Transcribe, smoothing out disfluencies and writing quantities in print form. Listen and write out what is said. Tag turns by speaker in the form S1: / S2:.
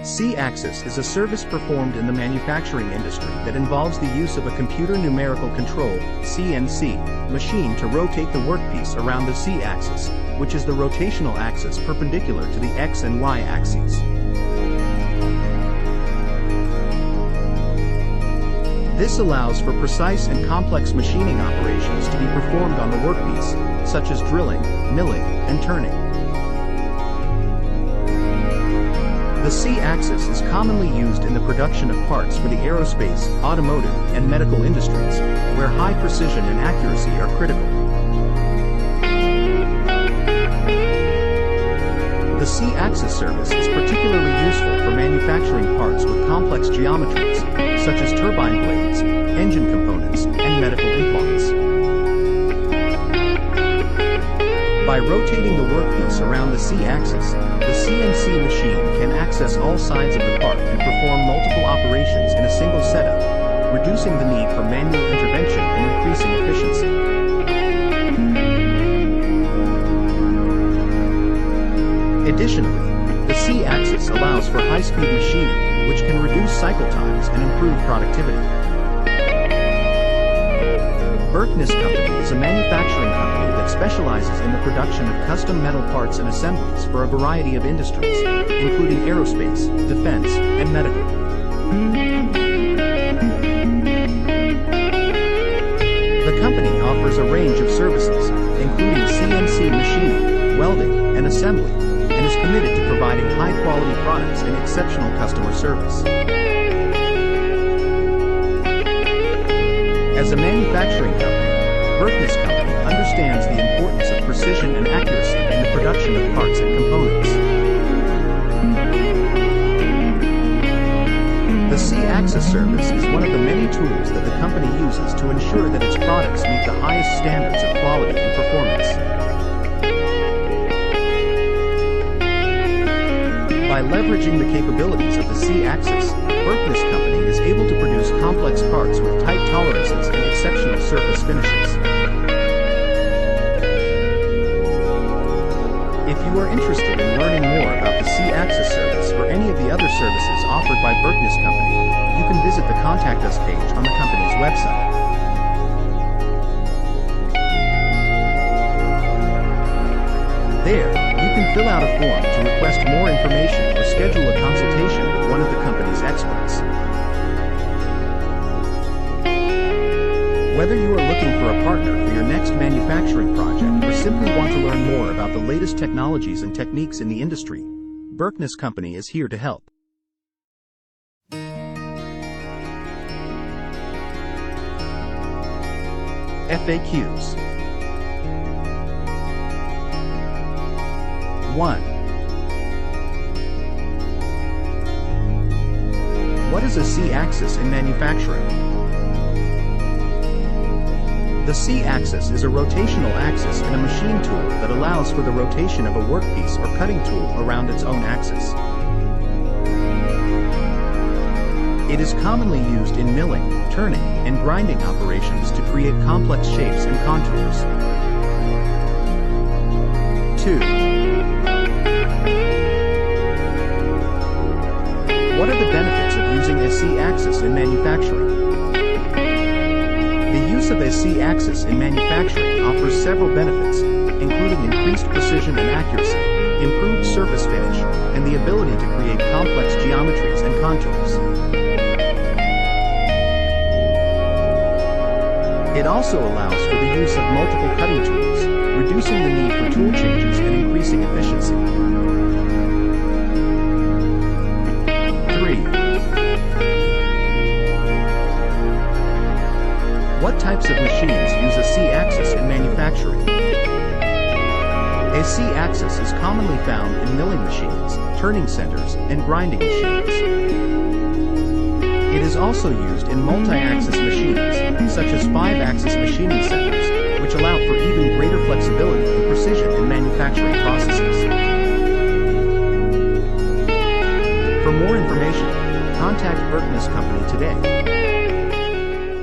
S1: C-axis is a service performed in the manufacturing industry that involves the use of a computer numerical control (CNC) machine to rotate the workpiece around the C-axis, which is the rotational axis perpendicular to the X and Y axes. This allows for precise and complex machining operations to be performed on the workpiece, such as drilling, milling, and turning. The C-axis is commonly used in the production of parts for the aerospace, automotive, and medical industries, where high precision and accuracy are critical. The C-axis service is particularly useful for manufacturing parts with complex geometries, such as turbine blades, engine components, and medical implants. By rotating the workpiece around the C-axis, the CNC machine can access all sides of the part and perform multiple operations in a single setup, reducing the need for manual intervention and increasing efficiency. Additionally, the C-axis allows for high-speed machining, which can reduce cycle times and improve productivity. Berkness Company is a manufacturing company that specializes in the production of custom metal parts and assemblies for a variety of industries, including aerospace, defense, and medical. The company offers a range of services, including CNC machining, welding, and assembly, and is committed to providing high-quality products and exceptional customer service. As a manufacturing company, Berkness Company understands the importance of precision and accuracy in the production of parts and components. The C-axis service is one of the many tools that the company uses to ensure that its products meet the highest standards of quality and performance. By leveraging the capabilities of the C-axis, Berkness Company is able to produce complex parts with tight tolerances and exceptional surface finishes. If you are interested in learning more about the C-axis service or any of the other services offered by Berkness Company, you can visit the Contact Us page on the company's website. There, you can fill out a form to request more information or schedule a consultation with one of the company's experts. Whether you are looking for a partner for your next manufacturing project or simply want to learn more about the latest technologies and techniques in the industry, Berkness Company is here to help. FAQs. 1. What is a C-axis in manufacturing? The C-axis is a rotational axis in a machine tool that allows for the rotation of a workpiece or cutting tool around its own axis. It is commonly used in milling, turning, and grinding operations to create complex shapes and contours. 2. What are the benefits of using a C-axis in manufacturing? The use of a C-axis in manufacturing offers several benefits, including increased precision and accuracy, improved surface finish, and the ability to create complex geometries and contours. It also allows for the use of multiple cutting tools, reducing the need for tool changes and increasing efficiency. 3. What types of machines use a C-axis in manufacturing? A C-axis is commonly found in milling machines, turning centers, and grinding machines. It is also used in multi-axis machines, such as 5-axis machining centers, which allow for even greater flexibility and precision in manufacturing processes. For more information, contact Berkness Company today.